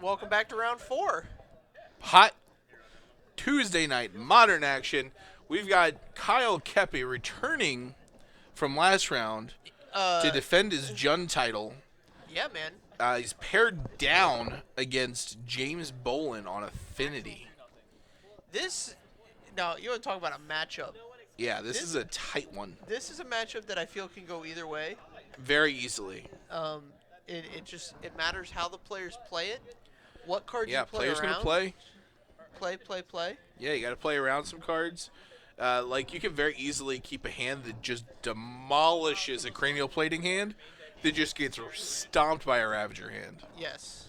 Welcome back to round 4. Hot Tuesday night modern action. We've got Kyle Koeppe returning from last round to defend his Jun title. Yeah, man. He's paired down against James Bolin on Affinity. This, now, you want to talk about a matchup. Yeah, this is a tight one. This is a matchup that I feel can go either way. Very easily. It matters how the players play it, what cards Yeah, you play players around. gonna play. Play. Yeah, you got to play around some cards. Like you can very easily keep a hand that just demolishes a cranial plating hand that just gets stomped by a Ravager hand. Yes.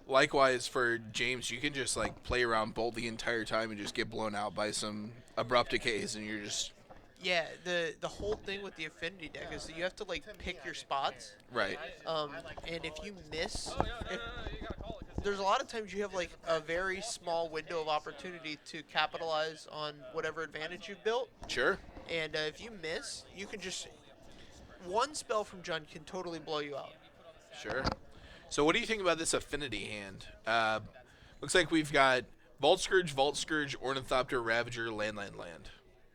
Likewise for James, you can just like play around Bolt the entire time and just get blown out by some abrupt decays, and you're just Yeah, the whole thing with the Affinity deck is that you have to like pick your spots. right. And if you miss, there's a lot of times you have like a very small window of opportunity to capitalize on whatever advantage you've built. Sure. And if you miss, you can just one spell from Jun can totally blow you out. Sure. So what do you think about this Affinity hand? Looks like we've got Vault Scourge, Ornithopter, Ravager, Land.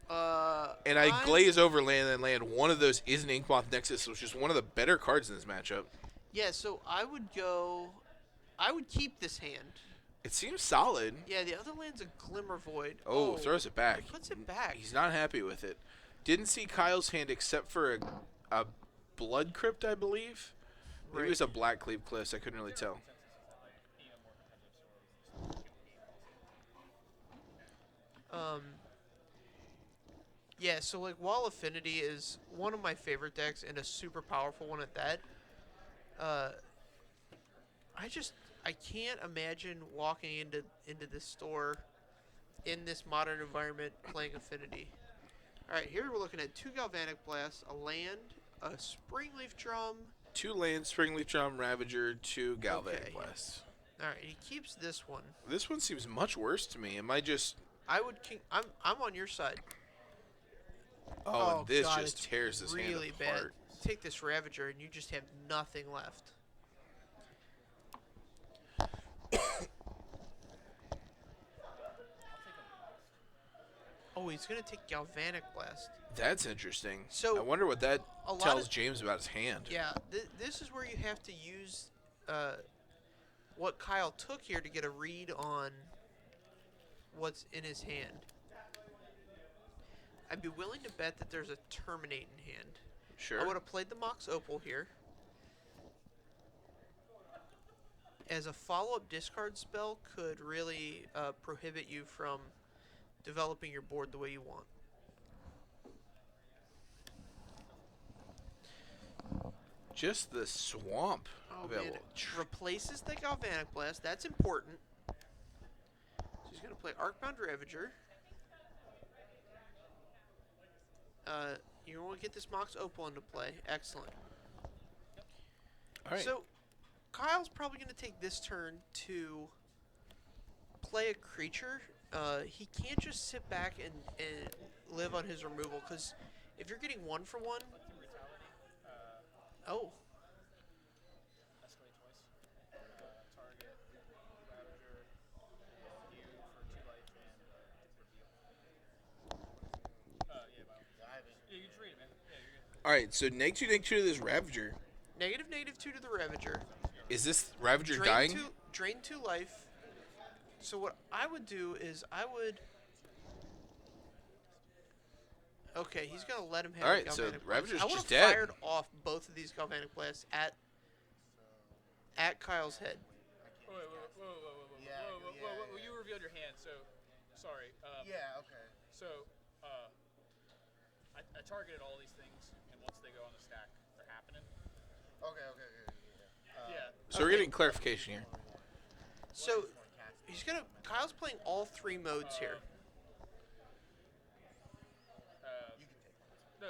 And I glaze over Land. One of those is an Inkmoth Nexus, which is one of the better cards in this matchup. Yeah, so I would keep this hand. It seems solid. Yeah, the other land's a Glimmer Void. Oh, throws it back. Puts it back. He's not happy with it. Didn't see Kyle's hand except for a Blood Crypt, I believe. Maybe it was a Black Cleave Cliffs. I couldn't really tell. Yeah, so like while Affinity is one of my favorite decks and a super powerful one at that, I can't imagine walking into this store in this modern environment playing Affinity. All right, here we're looking at 2 Galvanic Blasts, a land, a Springleaf Drum. 2 lands, Springleaf Drum, Ravager, 2 Galvanic Blasts. All right, he keeps this one. This one seems much worse to me. Am I just? I'm on your side. Oh, and this God, just tears this hand really apart. bad. Take this Ravager and you just have nothing left. Oh, he's gonna take Galvanic Blast. That's interesting. So, I wonder what that a lot tells of- James about his hand. Yeah, this is where you have to use what Kyle took here to get a read on what's in his hand. I'd be willing to bet that there's a Terminate in hand. Sure. I would have played the Mox Opal here. As a follow-up discard spell could really prohibit you from developing your board the way you want. Just the swamp available. Man, replaces the Galvanic Blast. That's important. So he's going to play Arcbound Ravager. You want to get this Mox Opal into play. Excellent. All right. So Kyle's probably going to take this turn to play a creature. He can't just sit back and live on his removal, because if you're getting 1 for 1... Oh. All right. So -2 to this Ravager. -2 to the Ravager. Is this Ravager dying? Drain 2 life. So what I would do is Okay, he's gonna let him have. All right, the so Galvanic Ravager's Blast. just I dead. would have fired off both of these Galvanic Blasts at Kyle's head. Whoa, you revealed your hand, so sorry. Yeah, okay. So, I targeted all these things, and once they go on the stack, they're happening. Okay. Yeah. So we're getting clarification here. So Kyle's playing all 3 modes here. No,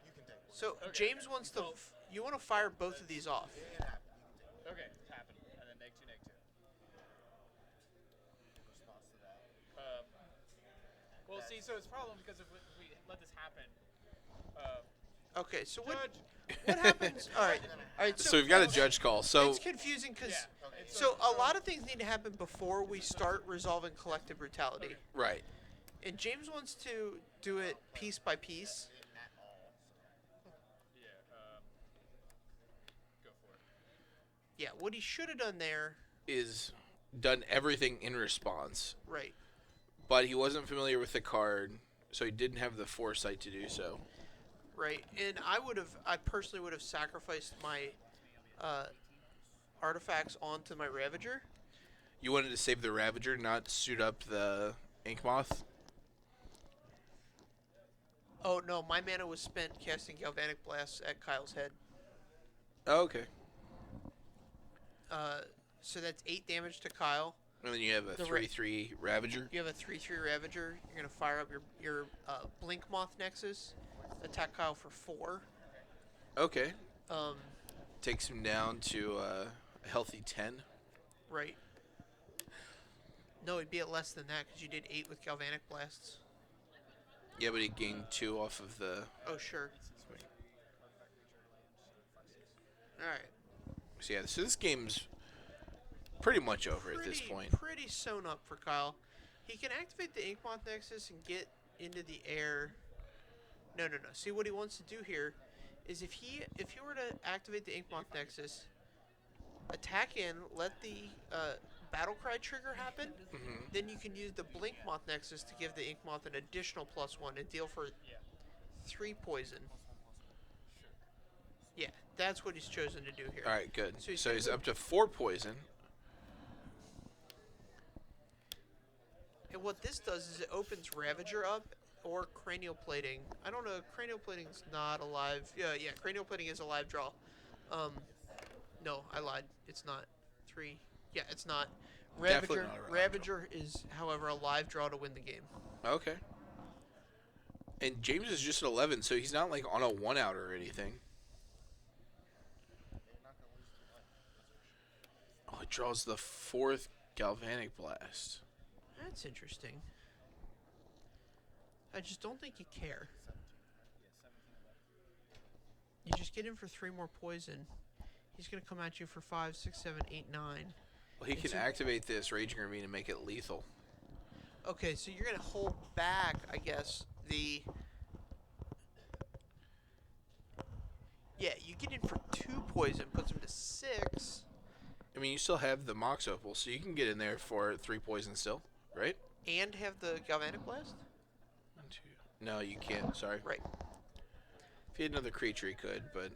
You can take one. So Okay. James wants to. You want to fire both of these off. okay, it's happening, and then -2. Response to that. Well, see, so it's a problem because if we let this happen, Okay, so what happens? All right, all right. So we've got a judge call. So it's confusing because Okay. so a lot of things need to happen before we start resolving collective brutality. right. And James wants to do it piece by piece. At all. Yeah. Go for it. Yeah, what he should have done there, Is done everything in response, right? but he wasn't familiar with the card, so he didn't have the foresight to do so. Right, and I personally would have sacrificed my artifacts onto my Ravager. You wanted to save the Ravager, not suit up the Ink Moth? Oh no, my mana was spent casting Galvanic Blast at Kyle's head. Oh, okay. So that's 8 damage to Kyle. And then you have a The 3/3 Ravager. You have a 3/3 Ravager. You're gonna fire up your Blink Moth Nexus. Attack Kyle for 4. Okay. Um, Takes him down to a healthy 10. right. No, he'd be at less than that because you did 8 with Galvanic Blasts. Yeah, but he gained 2 off of the... Oh sure. All right. So yeah, so this game's pretty much over at this point. Pretty sewn up for Kyle. He can activate the Ink Moth Nexus and get into the air. No. See what he wants to do here is if he were to activate the Ink Moth Nexus, attack in, let the Battle Cry trigger happen, then you can use the Blink Moth Nexus to give the Ink Moth an additional +1 and deal for 3 poison. Yeah, that's what he's chosen to do here. All right, good. So So he's he's up to 4 poison. And what this does is it opens Ravager up or Cranial Plating. I don't know, Cranial Plating's not alive. Yeah, Cranial Plating is a live draw. No, I lied. It's not. 3. Yeah, it's not. Definitely Ravager, not a live Ravager is, however, a live draw to win the game. Okay. And James is just at 11, so he's not like on a 1-out or anything. Oh, it draws the 4th Galvanic Blast. That's interesting. I just don't think you care. You just get him for 3 more poison. He's going to come at you for 5, 6, 7, 8, 9. Well, he can activate this Raging Ravine and make it lethal. Okay, so you're going to hold back, I guess, the... Yeah, you get in for 2 poison, puts him to 6. I mean, you still have the Mox Opal, so you can get in there for 3 poison still, right? And have the Galvanic Blast? 1, 2. No, you can't. Sorry. Right. If he had another creature, he could, but...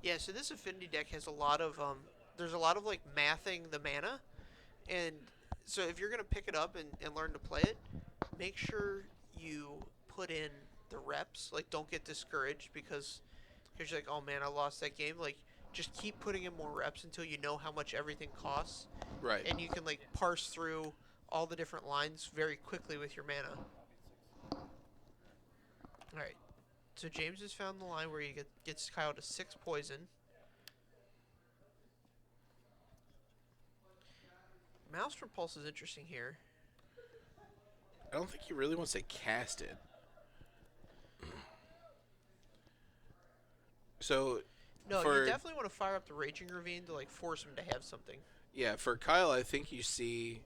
Yeah, so this Affinity deck has a lot of, there's a lot of, like, mathing the mana. And so if you're going to pick it up and learn to play it, make sure you put in the reps. Like, don't get discouraged because you're like, oh, man, I lost that game. Like, just keep putting in more reps until you know how much everything costs. Right. And you can, like, parse through all the different lines very quickly with your mana. All right. So James has found the line where he gets Kyle to 6 poison. Maelstrom Pulse is interesting here. I don't think he really wants to cast it. So, No, for, you definitely want to fire up the Raging Ravine to like force him to have something. yeah, for Kyle, I think you see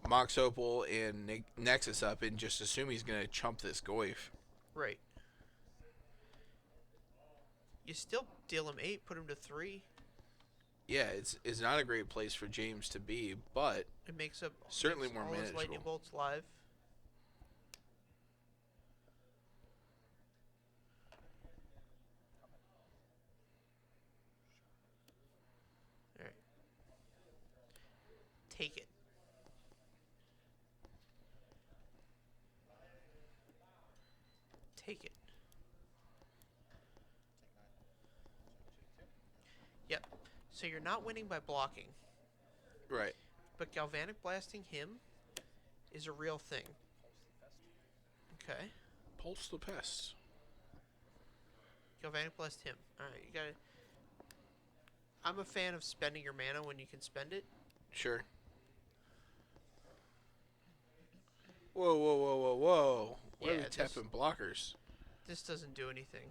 Mox Opal and Nexus up and just assume he's going to chump this Goyf. Right. You still deal him 8, put him to 3. Yeah, it's not a great place for James to be, but It makes up certainly makes more all his manageable. lightning bolts live. All right. Take it. Take it. Yep. So you're not winning by blocking, right. but Galvanic Blasting him is a real thing. Okay. Pulse the Pest. Galvanic Blast him. Alright, you gotta... I'm a fan of spending your mana when you can spend it. Sure. Whoa. Why are we Yeah, this- tapping blockers? This doesn't do anything.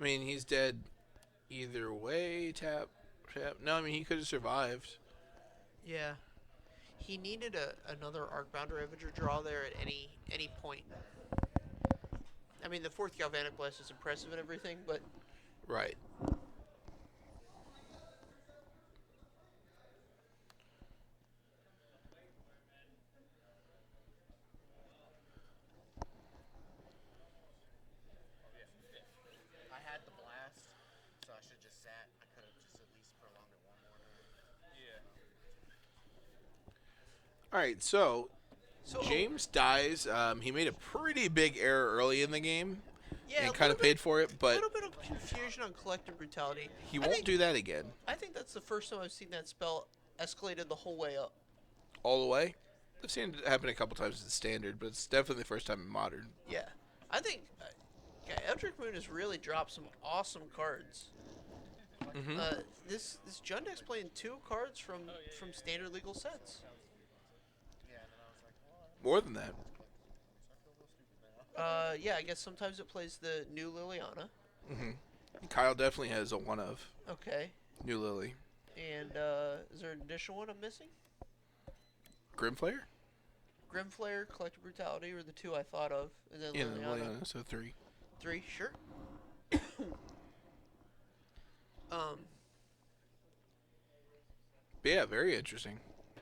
I mean, he's dead either way. Tap, tap. No, I mean, he could have survived. Yeah. He needed another Arcbound Ravager draw there at any point. I mean, the 4th Galvanic Blast is impressive and everything, but... Right. I had the blast, so I should just sat. I could have just at least prolonged it one more turn. Yeah. All right, so James dies. He made a pretty big error early in the game yeah, and kind of paid for it, a but little bit of confusion on Collective Brutality. he won't do that again. I think that's the first time I've seen that spell escalated the whole way up. All the way. I've seen it happen a couple times in Standard, but it's definitely the first time in Modern. Yeah. I think Eldritch Moon has really dropped some awesome cards. Mm-hmm. This Jund deck's playing 2 cards from standard legal sets. Yeah, and then I was like, well, More than that. I feel real stupid now. Yeah, I guess sometimes it plays the new Liliana. Mm-hmm. Kyle definitely has a one of Okay. New Lily. And is there an additional one I'm missing? Grimflayer? Grimflayer, Collective Brutality were the 2 I thought of, and then Yeah, Liliana. Liliana, so 3. 3, sure. But yeah, very interesting.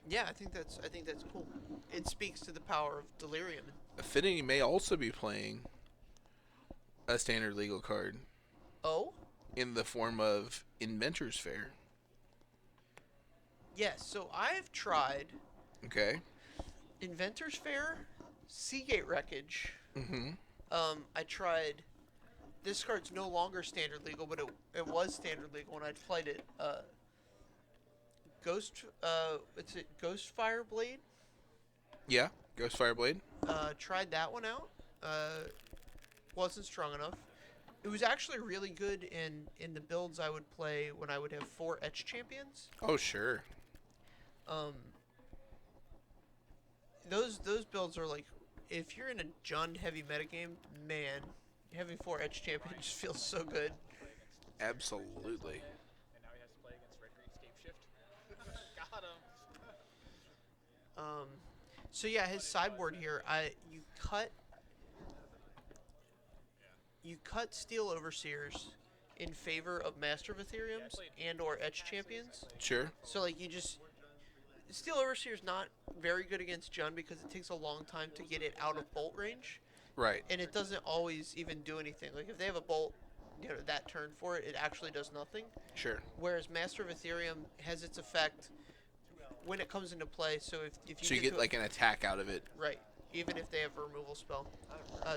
Yeah, I think that's cool. It speaks to the power of Delirium. Affinity may also be playing a standard legal card Oh? in the form of Inventor's Fair. Yes, so I've tried Okay. Inventor's Fair, Seagate Wreckage. Mm-hmm. I tried. This card's no longer standard legal, but it was standard legal when I played it. It's a Ghostfire Blade. Yeah, Ghost Fireblade. Tried that one out. Wasn't strong enough. It was actually really good in the builds I would play when I would have 4 Etch Champions. Oh, sure. Those builds are like, if you're in a Jund heavy metagame, man, having 4 Etch Champions just feels so good. Absolutely. And now he has to play against Red Green Scape Shift. Got him. So yeah, his sideboard here, you cut Steel Overseers in favor of Master of Ethereums and or Etch Champions. Sure. So like Steel Overseer's not very good against Jund because it takes a long time to get it out of bolt range, Right. and it doesn't always even do anything. Like if they have a bolt, that turn for it, it actually does nothing. Sure. Whereas Master of Ethereum has its effect when it comes into play. So if you So you get like an attack out of it. right, even if they have a removal spell.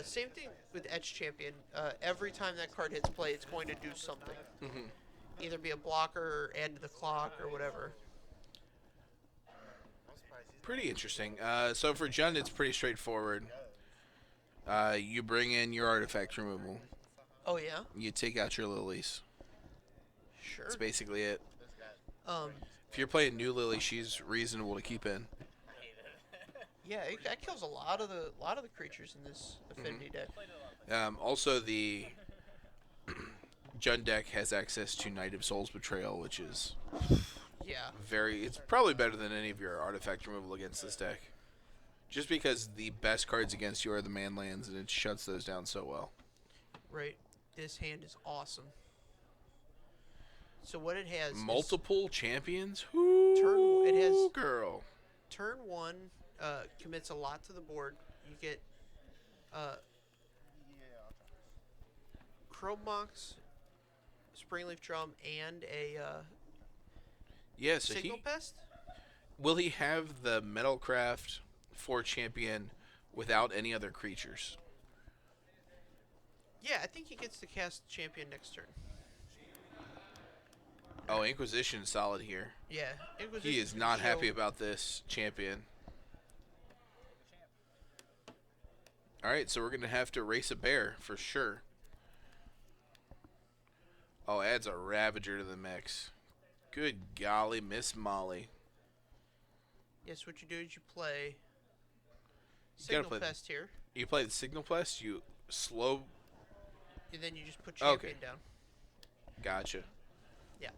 Same thing with Etch Champion. Every time that card hits play, it's going to do something. Mm-hmm. Either be a blocker, or add to the clock, or whatever. Pretty interesting. So for Jund, it's pretty straightforward. You bring in your artifact removal. Oh yeah, You take out your lilies. sure. That's basically it. Um, If you're playing New Lily, she's reasonable to keep in. yeah, that kills a lot of the creatures in this Affinity deck. Also, the Jund deck has access to Knight of Souls Betrayal, which is Yeah, it's probably better than any of your artifact removal against this deck. Just because the best cards against you are the man lands, and it shuts those down so well. right. This hand is awesome. So what it has Multiple champions? It has- girl. turn 1 commits a lot to the board. You get Chrome Mox, Springleaf Drum, and a Yeah, so Signal Pest. will he have the Metalcraft for champion without any other creatures? Yeah, I think he gets to cast Champion next turn. Oh, Inquisition's solid here. Yeah, He Inquisition is can not show- happy about this champion. Alright, so we're going to have to race a bear for sure. Oh, adds a Ravager to the mix. Good golly, Miss Molly. Yes, what you do is you play You gotta Signal play the- Pest here. You play the Signal Plus, you slow then you just put champion Okay. down. Gotcha. Yeah.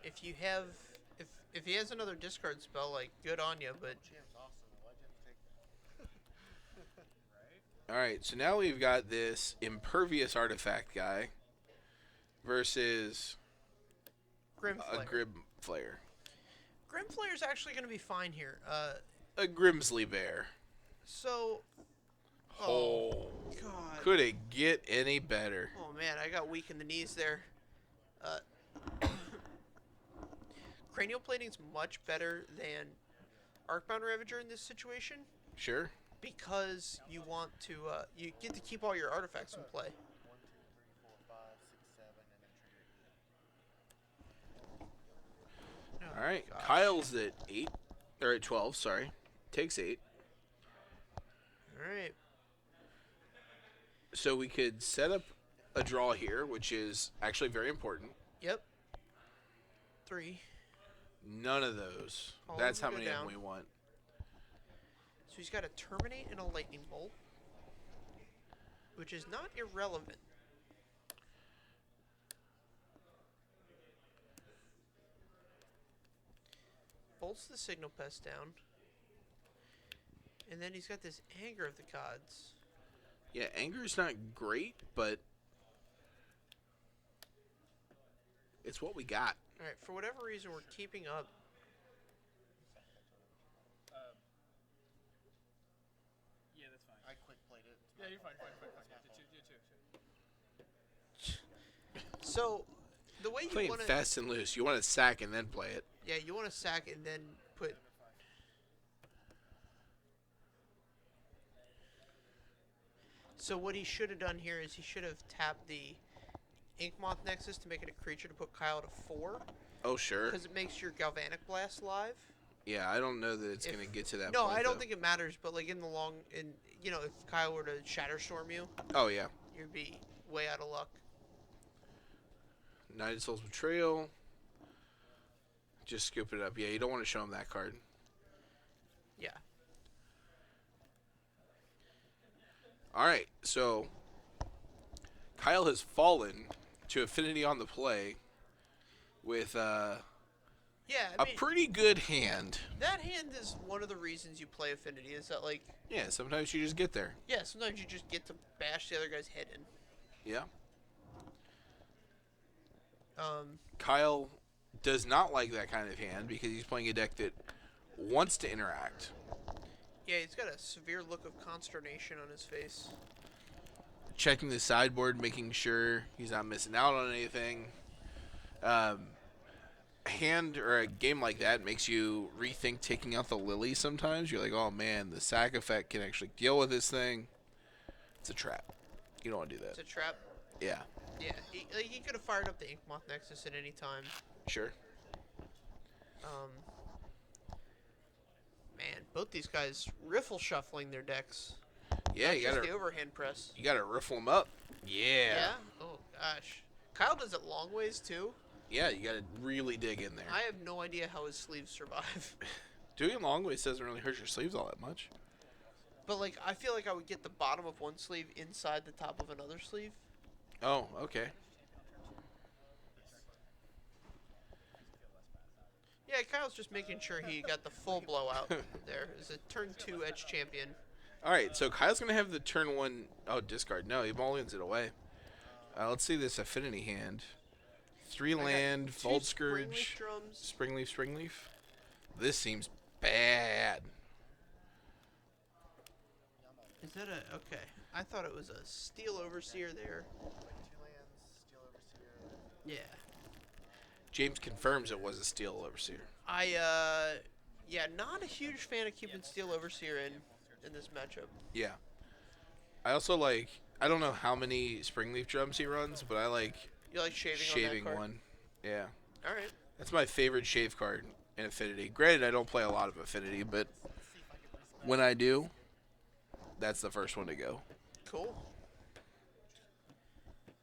If you have, if he has another discard spell, like good on you, but Champ's awesome. Why'd you have to take that? All right, so now we've got this impervious artifact guy versus Grim a Flare. Grim Flare. Grim Flare is actually going to be fine here. A Grimsley Bear. So. Oh, God. could it get any better? Oh man, I got weak in the knees there. Cranial Plating's much better than Arcbound Ravager in this situation Sure. because you want to you get to keep all your artifacts in play. 1, 2, 3, 4, 5, 6, 7, and then trigger 8. All right, gosh. Kyle's at 8 or at 12. Sorry, takes 8. All right. So we could set up a draw here, which is actually very important. Yep. 3. None of those. All of That's them how go many of down. them we want. So he's got a Terminate and a Lightning Bolt, which is not irrelevant. Bolts the Signal Pest down. And then he's got this Anger of the Gods. Yeah, Anger's not great, but it's what we got. Alright, for whatever reason, we're keeping up. Yeah, that's fine. I quick played it. Yeah, you're fine. That's my fault. So, the way you Playing want to... fast and loose. You want to sack and then play it. Yeah, you want to sack and then put... So what he should have done here is he should have tapped the Inkmoth Nexus to make it a creature to put Kyle to 4. Oh, sure. Because it makes your Galvanic Blast live. Yeah, I don't know that it's If- going to get to that No, point. I don't though. think it matters, but like in the long... you know, if Kyle were to Shatterstorm you, Oh, yeah. you'd be way out of luck. Knight of Soul's Betrayal. Just scoop it up. Yeah, you don't want to show him that card. Yeah. All right, so Kyle has fallen to Affinity on the play with Yeah, a pretty good hand. that hand is one of the reasons you play Affinity, is that like... Yeah, sometimes you just get there. Yeah, sometimes you just get to bash the other guy's head in. Yeah. Um, Kyle does not like that kind of hand because he's playing a deck that wants to interact. yeah, he's got a severe look of consternation on his face. Checking the sideboard, making sure he's not missing out on anything. A hand or a game like that makes you rethink taking out the Lily sometimes. You're like, oh man, the sack effect can actually deal with this thing. It's a trap. You don't want to do It's that. a trap. Yeah, Yeah, he could have fired up the Inkmoth Nexus at any time. sure. Man, both these guys riffle shuffling their decks. Yeah, Not you just gotta the overhand press. riffle them up. Yeah. Oh gosh. Kyle does it long ways too. Yeah, you gotta really dig in there. I have no idea how his sleeves survive. Doing long ways doesn't really hurt your sleeves all that much. But like, I feel like I would get the bottom of one sleeve inside the top of another sleeve. Oh, okay. Yeah, Kyle's just making sure he got the full blowout there. Is a turn 2 edge champion. All right, so Kyle's gonna have the turn 1. Oh, discard. No, he Bolins it away. Let's see this Affinity hand. 3 I got land, 2 Vault Springleaf Scourge, drums. Springleaf. This seems bad. Is that a okay? I thought it was a Steel Overseer there. Like 2 lands, Steel Overseer. Yeah. James confirms it was a Steel Overseer. Yeah, not a huge fan of keeping Steel Overseer in this matchup. Yeah. I also like. I don't know how many Springleaf drums he runs, but I like You like shaving shaving on that card? one. Yeah. All right. That's my favorite shave card in Affinity. Granted, I don't play a lot of Affinity, but when I do, that's the first one to go. Cool.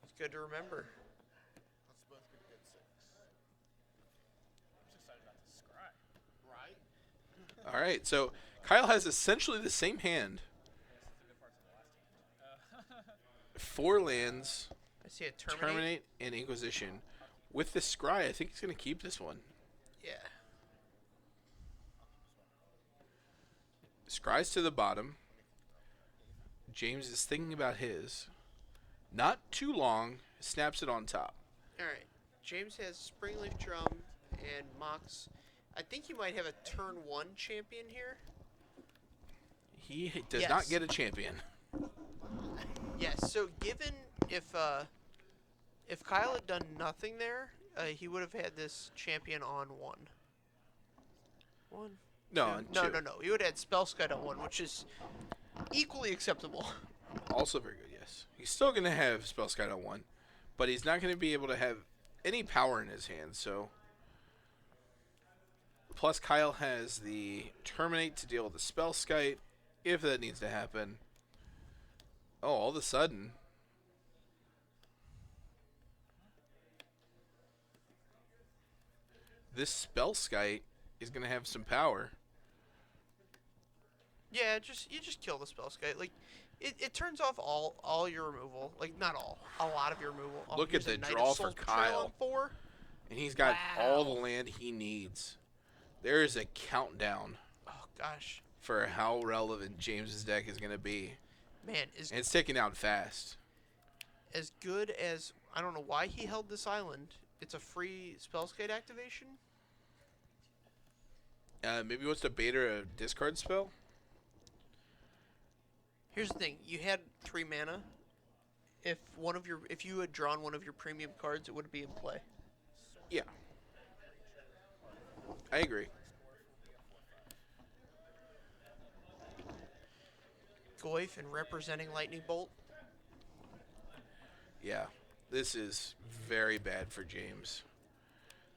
It's good to remember. Let's both get a good 6. I'm just excited about this scry. Right? All right, so Kyle has essentially the same hand. 4 lands, I see a Terminate, and Inquisition. With the Scry, I think he's going to keep this one. Yeah. Scry's to the bottom. James is thinking about his. Not too long, snaps it on top. All right. James has Springleaf Drum and Mox. I think he might have a turn 1 champion here. He does not get a champion. Yes. So given if Kyle had done nothing there, he would have had this champion on 1. 1. No, No. He would have had Spellskite on 1, which is equally acceptable. Also very good, yes. He's still going to have Spellskite on 1, but he's not going to be able to have any power in his hand, so... Plus, Kyle has the Terminate to deal with the Spellskite, if that needs to happen. Oh, all of a sudden... This Spellskite is going to have some power. Yeah, you just kill the Spellskite. Like, it turns off all your removal. Like, not all. A lot of your removal. Oh, Look at here's the a Knight draw of for Souls Betrayal Kyle. on 4. And he's got Wow. all the land he needs. There is a countdown Oh, gosh. for how relevant James's deck is going to be. Man, And it's ticking out fast. as good as... I don't know why he held this island. It's a free Spellskite activation. Maybe he wants to bait her a discard spell? Here's the thing. You had 3 mana. If you had drawn one of your premium cards, it would be in play. Yeah. I agree. Goyf and representing Lightning Bolt. Yeah. This is very bad for James.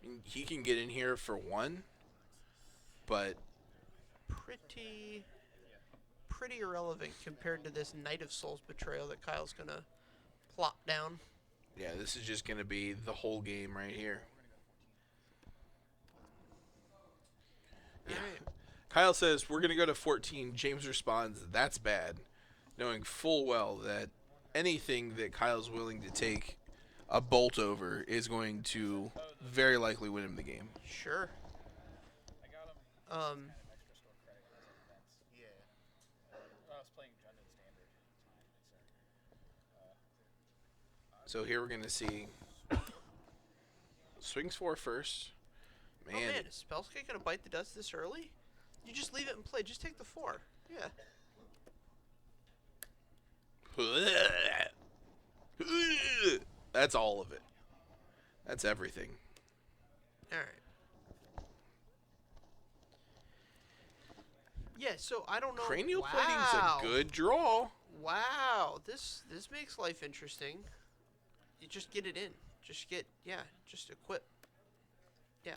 I mean, he can get in here for 1, but... Pretty irrelevant compared to this Knight of Souls Betrayal that Kyle's going to plop down. Yeah, this is just going to be the whole game right here. Yeah. Alright. Kyle says, we're going to go to 14. James responds, that's bad. Knowing full well that anything that Kyle's willing to take a bolt over is going to very likely win him the game. Sure. Yeah. I was playing Jundin Standard. So here we're going to see swings 4 first. Oh man, is Spellskite going to bite the dust this early? You just leave it in play. Just take the 4. Yeah. That's all of it. That's everything. Alright. Yeah, so I don't know. Cranial wow. plating's a good draw. Wow, this makes life interesting. You just get it in. Just equip. Yeah.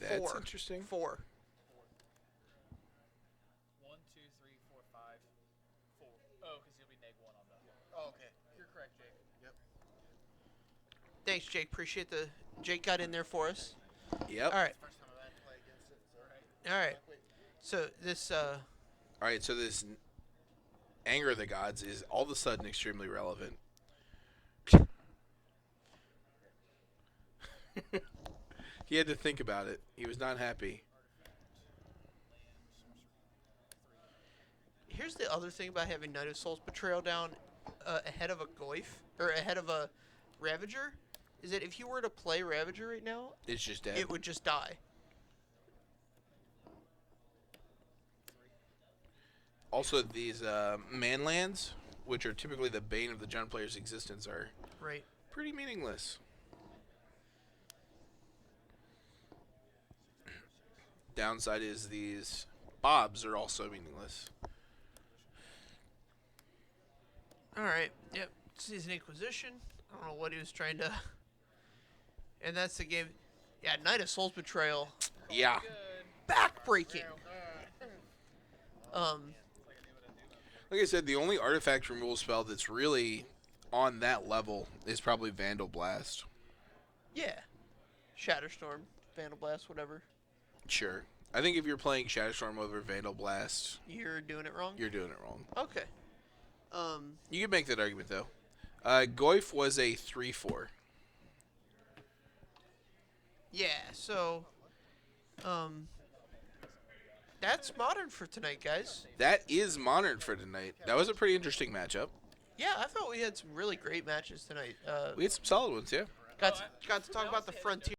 That's 4. interesting. 4. 1, 2, 3, 4, 5, 4. Oh, because you'll be neg 1 on that. Oh, okay. You're correct, Jake. Yep. Thanks, Jake. Appreciate Jake got in there for us. Yep. All right. First time I've had to play against it, so. All right. So this All right, so this Anger of the Gods is all of a sudden extremely relevant. He had to think about it. He was not happy. here's the other thing about having Knight of Souls Betrayal down ahead of a Goyf or ahead of a Ravager is that if you were to play Ravager right now, It's just dead. it would just die. Also, these manlands, which are typically the bane of the Jund player's existence, are Right. pretty meaningless. Downside is these bobs are also meaningless. All right. Yep. Season Inquisition. I don't know what he was trying to. And that's the game. Yeah, Knight of Souls Betrayal. Yeah. Backbreaking. Like I said, the only artifact removal spell that's really on that level is probably Vandal Blast. Yeah. Shatterstorm, Vandal Blast, whatever. Sure. I think if you're playing Shadowstorm over Vandal Blast, You're doing it wrong? you're doing it wrong. Okay. You can make that argument, though. Goif was a 3-4. Yeah, so that's Modern for tonight, guys. That is Modern for tonight. That was a pretty interesting matchup. Yeah, I thought we had some really great matches tonight. We had some solid ones, yeah. Got to talk about the Frontier